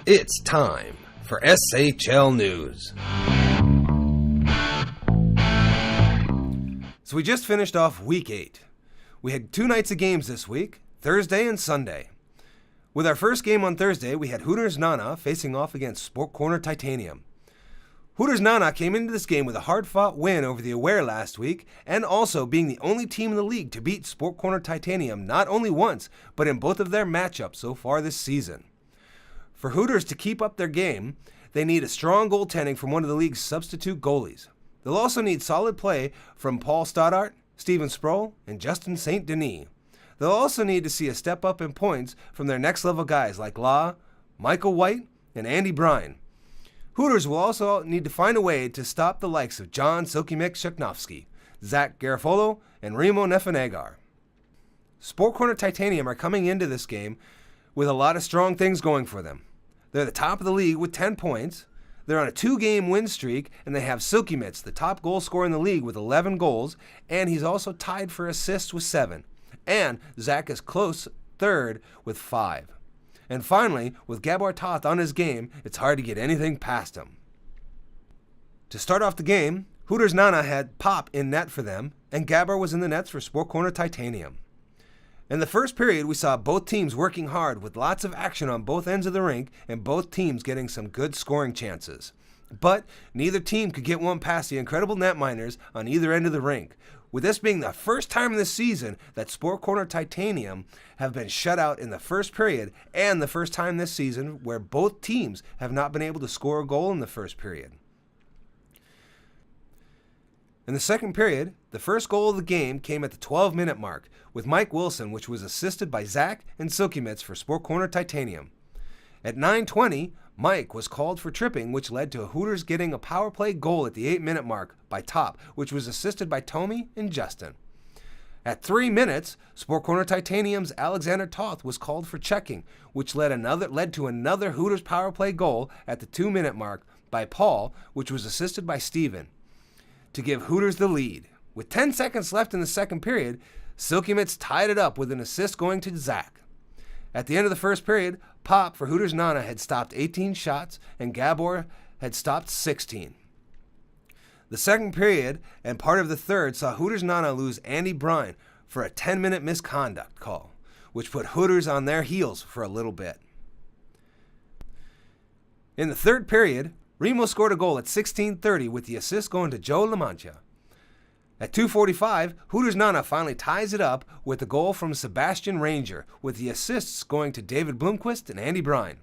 It's time for SHL News. So we just finished off Week 8. We had 2 nights of games this week, Thursday and Sunday. With our first game on Thursday, we had Hooters Nana facing off against Sport Corner Titanium. Hooters Nana came into this game with a hard-fought win over the Aware last week, and also being the only team in the league to beat Sport Corner Titanium not only once, but in both of their matchups so far this season. For Hooters to keep up their game, they need a strong goaltending from one of the league's substitute goalies. They'll also need solid play from Paul Stoddart, Steven Sproul, and Justin St. Denis. They'll also need to see a step up in points from their next-level guys like Law, Michael White, and Andy Bryan. Hooters will also need to find a way to stop the likes of John Silky Mitts Schachnovsky, Zach Garrett, and Remo Nefenagar. Sport Corner Titanium are coming into this game with a lot of strong things going for them. They're the top of the league with 10 points. They're on a 2-game win streak, and they have Silky Mitts, the top goal scorer in the league, with 11 goals, and he's also tied for assists with 7. And Zach is close third with 5. And finally, with Gaboriault on his game, it's hard to get anything past him. To start off the game, Hooters Nana had Pop in net for them, and Gabor was in the nets for Sport Corner Titanium. In the first period, we saw both teams working hard with lots of action on both ends of the rink and both teams getting some good scoring chances. But neither team could get one past the incredible netminders on either end of the rink, with this being the first time this season that Sport Corner Titanium have been shut out in the first period and the first time this season where both teams have not been able to score a goal in the first period. In the second period, the first goal of the game came at the 12-minute mark with Mike Wilson, which was assisted by Zach and Silky Mitts for Sport Corner Titanium. At 9:20, Mike was called for tripping, which led to Hooters getting a power play goal at the 8-minute mark by Top, which was assisted by Tommy and Justin. At 3 minutes, Sport Corner Titanium's Alexander Toth was called for checking, which led to another Hooters power play goal at the 2-minute mark by Paul, which was assisted by Steven, to give Hooters the lead. With 10 seconds left in the second period, Silky Mitts tied it up with an assist going to Zach. At the end of the first period, Pop for Hooters Nana had stopped 18 shots and Gabor had stopped 16. The second period and part of the third saw Hooters Nana lose Andy Bryan for a 10-minute misconduct call, which put Hooters on their heels for a little bit. In the third period, Remo scored a goal at 16:30 with the assist going to Joe LaMancha. At 2:45, Hooters Nana finally ties it up with a goal from Sebastian Ranger, with the assists going to David Blomqvist and Andy Bryan.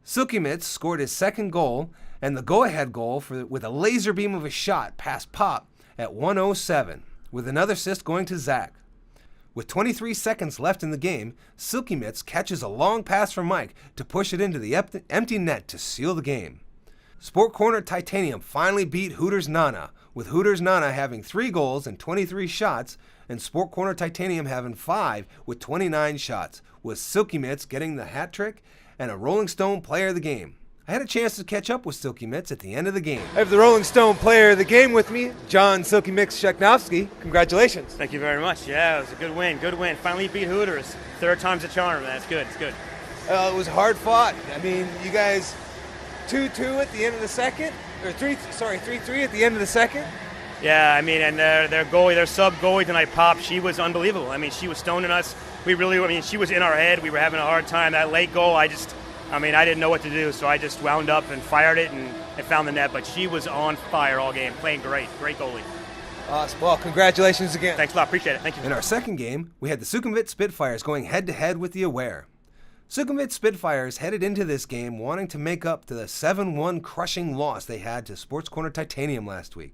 Silky Mitts scored his second goal and the go-ahead goal with a laser beam of a shot past Pop at 1:07, with another assist going to Zach. With 23 seconds left in the game, Silky Mitts catches a long pass from Mike to push it into the empty net to seal the game. Sport Corner Titanium finally beat Hooters Nana, with Hooters Nana having 3 goals and 23 shots, and Sport Corner Titanium having 5 with 29 shots, with Silky Mitts getting the hat trick and a Rolling Stone Player of the Game. I had a chance to catch up with Silky Mitts at the end of the game. I have the Rolling Stone Player of the Game with me, John Silky Mitts Schachnovsky. Congratulations. Thank you very much. Yeah, it was a good win. Finally beat Hooters. Third time's a charm. That's good. It's good. It was hard fought. I mean, you guys 2-2 at the end of the second, or 3-3 at the end of the second. Yeah, I mean, and their goalie, their sub goalie tonight, Pop, she was unbelievable. I mean, she was stoning us. She was in our head. We were having a hard time. That late goal, I didn't know what to do, so I just wound up and fired it and found the net. But she was on fire all game, playing great goalie. Awesome. Well, congratulations again. Thanks a lot. Appreciate it. Thank you. In our second game, we had the Sukhumvit Spitfires going head-to-head with the Aware. Sukhumvit Spitfires headed into this game wanting to make up to the 7-1 crushing loss they had to Sports Corner Titanium last week.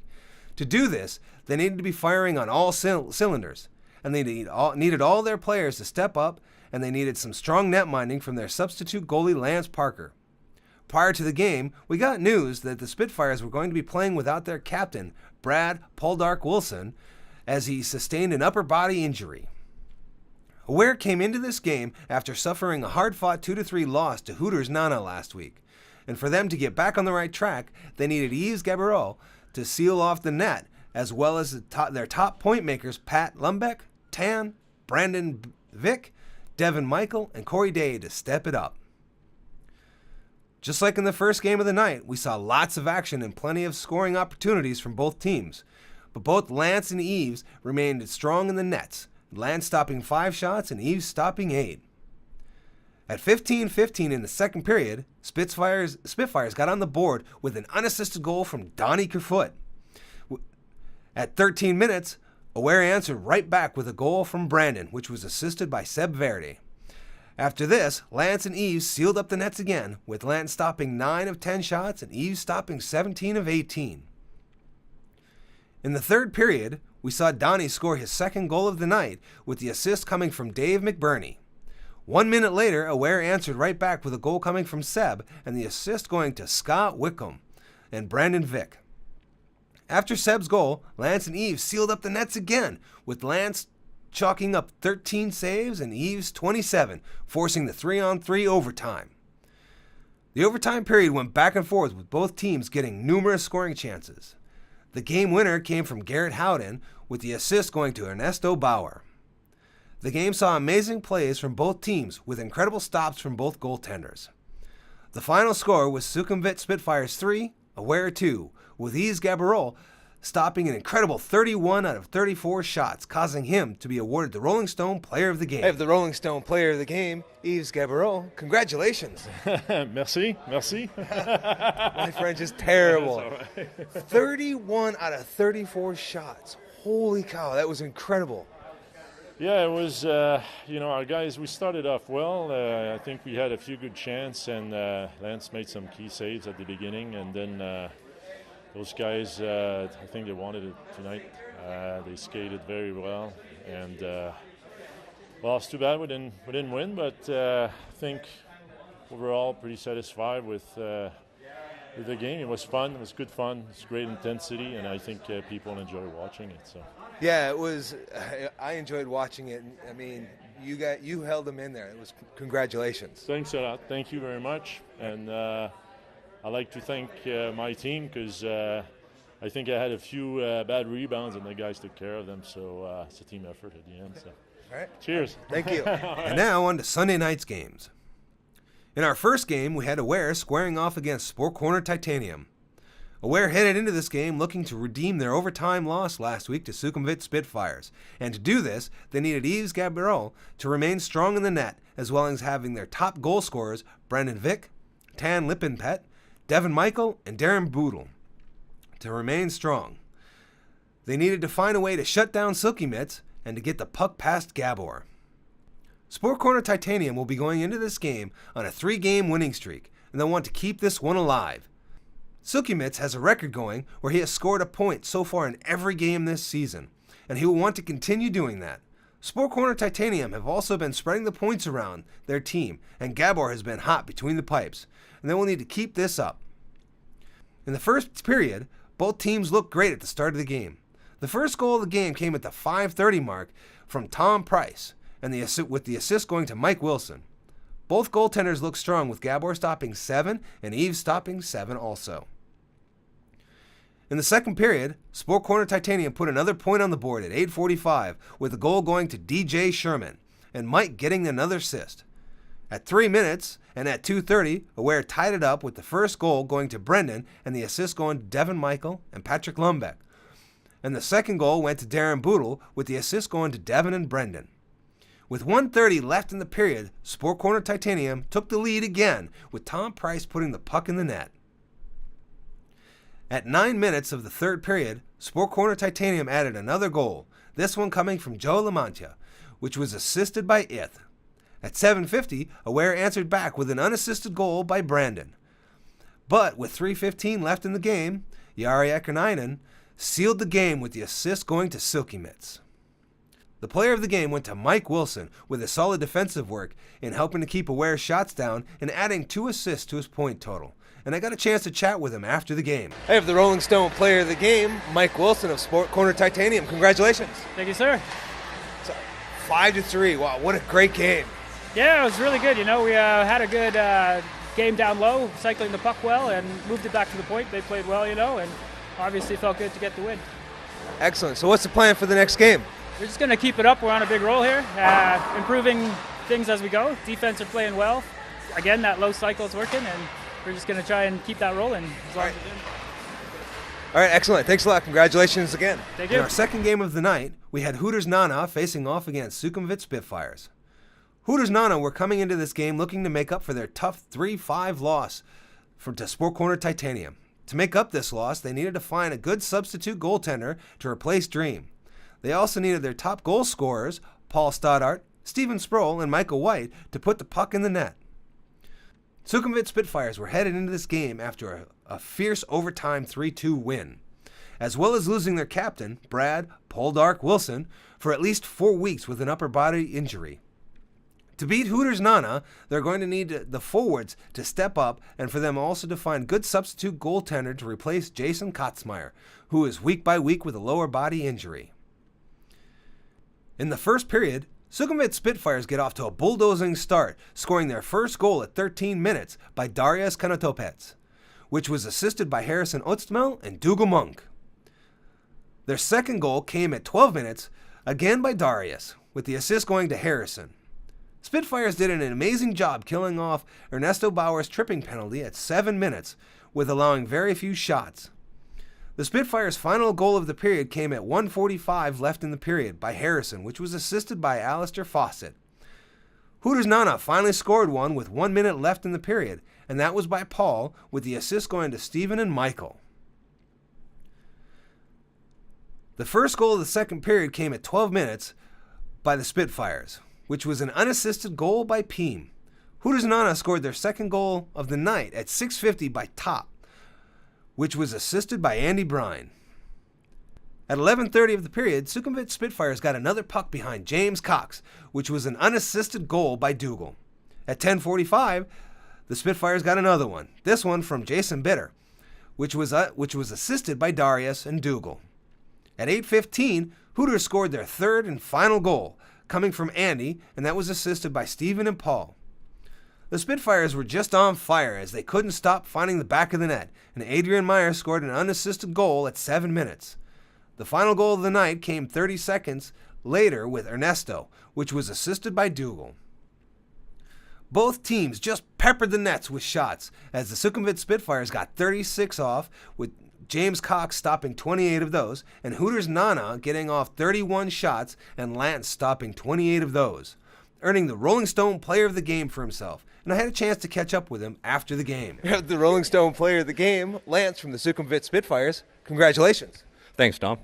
To do this, they needed to be firing on all cylinders, and they needed all their players to step up, and they needed some strong net minding from their substitute goalie Lance Parker. Prior to the game, we got news that the Spitfires were going to be playing without their captain, Brad Poldark Wilson, as he sustained an upper body injury. Aware came into this game after suffering a hard-fought 2-3 loss to Hooters Nana last week, and for them to get back on the right track, they needed Yves Gaboriault to seal off the net, as well as their top point makers Pat Lumbeck, Tan, Brandon Vick, Devin Michael, and Corey Day to step it up. Just like in the first game of the night, we saw lots of action and plenty of scoring opportunities from both teams. But both Lance and Yves remained strong in the nets, Lance stopping 5 shots and Yves stopping 8. At 15-15 in the second period, Spitfires got on the board with an unassisted goal from Donnie Kerfoot. At 13 minutes, Aware answered right back with a goal from Brandon, which was assisted by Seb Verdi. After this, Lance and Yves sealed up the nets again, with Lance stopping 9 of 10 shots and Yves stopping 17 of 18. In the third period, we saw Donnie score his second goal of the night, with the assist coming from Dave McBurney. 1 minute later, Aware answered right back with a goal coming from Seb, and the assist going to Scott Wickham and Brandon Vick. After Seb's goal, Lance and Yves sealed up the nets again, with Lance chalking up 13 saves and Yves 27, forcing the 3-on-3 overtime. The overtime period went back and forth, with both teams getting numerous scoring chances. The game winner came from Garrett Howden, with the assist going to Ernesto Bauer. The game saw amazing plays from both teams, with incredible stops from both goaltenders. The final score was Sukhumvit Spitfires 3, Aware 2, with Yves Gaboriault stopping an incredible 31 out of 34 shots, causing him to be awarded the Rolling Stone Player of the Game. I have the Rolling Stone Player of the Game, Yves Gaboriault. Congratulations. Merci. My French is terrible. 31 out of 34 shots. Holy cow, that was incredible. Yeah, it was, our guys, we started off well. I think we had a few good chances, and Lance made some key saves at the beginning, and then those guys, I think they wanted it tonight. They skated very well, and it's too bad we didn't win, but I think overall pretty satisfied with the game. It was fun. It was good fun. It's great intensity, and I think people enjoy watching it. So. Yeah, it was. I enjoyed watching it. I mean, you held them in there. It was congratulations. Thanks a lot. Thank you very much, and I'd like to thank my team because I think I had a few bad rebounds and the guys took care of them. So it's a team effort at the end. So. All right. Cheers. Thank you. And now on to Sunday night's games. In our first game, we had Aware squaring off against Sport Corner Titanium. Aware headed into this game looking to redeem their overtime loss last week to Sukhumvit Spitfires, and to do this, they needed Yves Gaboriault to remain strong in the net, as well as having their top goal scorers Brandon Vick, Tan Lippenpet, Devin Michael, and Darren Boodle to remain strong. They needed to find a way to shut down Silky Mitts and to get the puck past Gabor. Sport Corner Titanium will be going into this game on a 3-game winning streak, and they'll want to keep this one alive. Silky Mitts has a record going where he has scored a point so far in every game this season, and he will want to continue doing that. Sport Corner Titanium have also been spreading the points around their team, and Gabor has been hot between the pipes, and they will need to keep this up. In the first period, both teams looked great at the start of the game. The first goal of the game came at the 5:30 mark from Tom Price, and with the assist going to Mike Wilson. Both goaltenders looked strong, with Gabor stopping 7 and Yves stopping 7 also. In the second period, Sport Corner Titanium put another point on the board at 8:45, with the goal going to DJ Sherman, and Mike getting another assist. At 3 minutes, and at 2:30, Aware tied it up with the first goal going to Brendan, and the assist going to Devin Michael and Patrick Lumbeck. And the second goal went to Darren Boodle, with the assist going to Devin and Brendan. With 1:30 left in the period, Sport Corner Titanium took the lead again, with Tom Price putting the puck in the net. At 9 minutes of the third period, Sport Corner Titanium added another goal, this one coming from Joe Lamantia, which was assisted by Ith. At 7:50, Aware answered back with an unassisted goal by Brandon. But with 3:15 left in the game, Jari Ekernainen sealed the game with the assist going to Silky Mitts. The player of the game went to Mike Wilson with his solid defensive work in helping to keep Aware's shots down and adding 2 assists to his point total. And I got a chance to chat with him after the game. I have the Rolling Stone Player of the Game, Mike Wilson of Sport Corner Titanium. Congratulations. Thank you, sir. So, 5-3. Wow, what a great game. Yeah, it was really good. We had a good game down low, cycling the puck well, and moved it back to the point. They played well, and obviously felt good to get the win. Excellent. So what's the plan for the next game? We're just going to keep it up. We're on a big roll here, improving things as we go. Defense are playing well. Again, that low cycle is working, and we're just going to try and keep that rolling as long as we do. All right, excellent. Thanks a lot. Congratulations again. Thank In you. our second game of the night, we had Hooters Nana facing off against Sukhumvit Spitfires. Hooters Nana were coming into this game looking to make up for their tough 3-5 loss to Sport Corner Titanium. To make up this loss, they needed to find a good substitute goaltender to replace Dream. They also needed their top goal scorers, Paul Stoddart, Steven Sproul, and Michael White, to put the puck in the net. Sukhumvit Spitfires were headed into this game after a fierce overtime 3-2 win, as well as losing their captain, Brad Poldark Wilson, for at least 4 weeks with an upper body injury. To beat Hooters Nana, they're going to need the forwards to step up and for them also to find good substitute goaltender to replace Jason Kotzmeyer, who is week by week with a lower body injury. In the first period, Sukhumvit Spitfires get off to a bulldozing start, scoring their first goal at 13 minutes by Darius Kanatopets, which was assisted by Harrison Otzmel and Dougal Monk. Their second goal came at 12 minutes, again by Darius, with the assist going to Harrison. Spitfires did an amazing job killing off Ernesto Bauer's tripping penalty at 7 minutes, with allowing very few shots. The Spitfires' final goal of the period came at 1:45 left in the period by Harrison, which was assisted by Alistair Fawcett. Hooters Nana finally scored one with 1 minute left in the period, and that was by Paul, with the assist going to Stephen and Michael. The first goal of the second period came at 12 minutes by the Spitfires, which was an unassisted goal by Peem. Hooters Nana scored their second goal of the night at 6:50 by Top, which was assisted by Andy Brine. At 11:30 of the period, Sukhumvit Spitfires got another puck behind James Cox, which was an unassisted goal by Dougal. At 10:45, the Spitfires got another one, this one from Jason Bitter, which was assisted by Darius and Dougal. At 8:15, Hooters scored their third and final goal, coming from Andy, and that was assisted by Stephen and Paul. The Spitfires were just on fire as they couldn't stop finding the back of the net, and Adrian Meyer scored an unassisted goal at 7 minutes. The final goal of the night came 30 seconds later with Ernesto, which was assisted by Dougal. Both teams just peppered the nets with shots, as the Sukhumvit Spitfires got 36 off, with James Cox stopping 28 of those, and Hooters Nana getting off 31 shots, and Lance stopping 28 of those, earning the Rolling Stone Player of the Game for himself. And I had a chance to catch up with him after the game. The Rolling Stone Player of the Game, Lance from the Sukhumvit Spitfires. Congratulations. Thanks, Tom.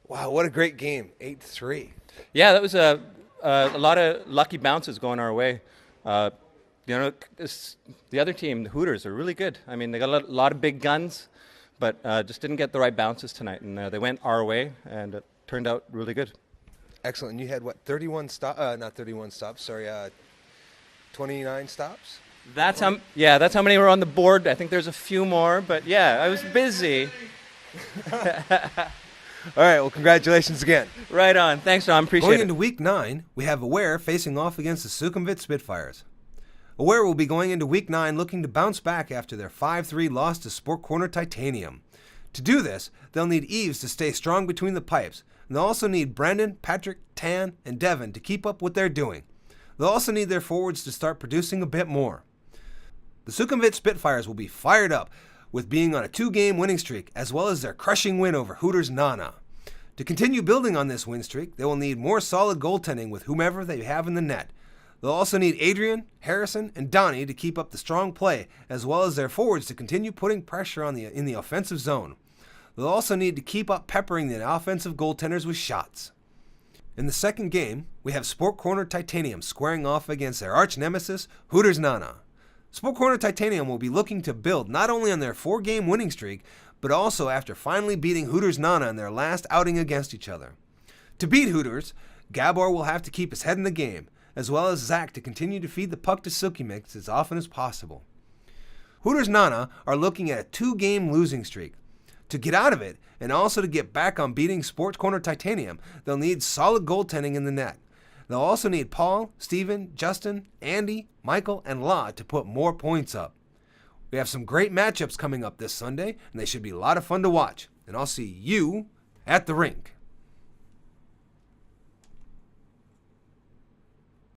Wow, what a great game. 8-3. Yeah, that was a lot of lucky bounces going our way. The other team, the Hooters, are really good. I mean, they got a lot of big guns, but just didn't get the right bounces tonight. And they went our way, and it turned out really good. Excellent. And you had, 29 stops? That's how many were on the board. I think there's a few more, but yeah, I was busy. All right, well, congratulations again. Right on. Thanks, Tom. Appreciate Going it. into Week 9, we have Aware facing off against the Sukhumvit Spitfires. Aware will be going into Week 9 looking to bounce back after their 5-3 loss to Sport Corner Titanium. To do this, they'll need Yves to stay strong between the pipes, and they'll also need Brendan, Patrick, Tan, and Devin to keep up what they're doing. They'll also need their forwards to start producing a bit more. The Sukhumvit Spitfires will be fired up with being on a 2-game winning streak, as well as their crushing win over Hooters Nana. To continue building on this win streak, they will need more solid goaltending with whomever they have in the net. They'll also need Adrian, Harrison, and Donnie to keep up the strong play, as well as their forwards to continue putting pressure in the offensive zone. They'll also need to keep up peppering the offensive goaltenders with shots. In the second game, we have Sport Corner Titanium squaring off against their arch nemesis, Hooters Nana. Sport Corner Titanium will be looking to build not only on their 4-game winning streak, but also after finally beating Hooters Nana in their last outing against each other. To beat Hooters, Gabor will have to keep his head in the game, as well as Zach to continue to feed the puck to Silky Mitts as often as possible. Hooters Nana are looking at a 2-game losing streak. To get out of it, and also to get back on beating Sport Corner Titanium, they'll need solid goaltending in the net. They'll also need Paul, Steven, Justin, Andy, Michael, and La to put more points up. We have some great matchups coming up this Sunday, and they should be a lot of fun to watch. And I'll see you at the rink.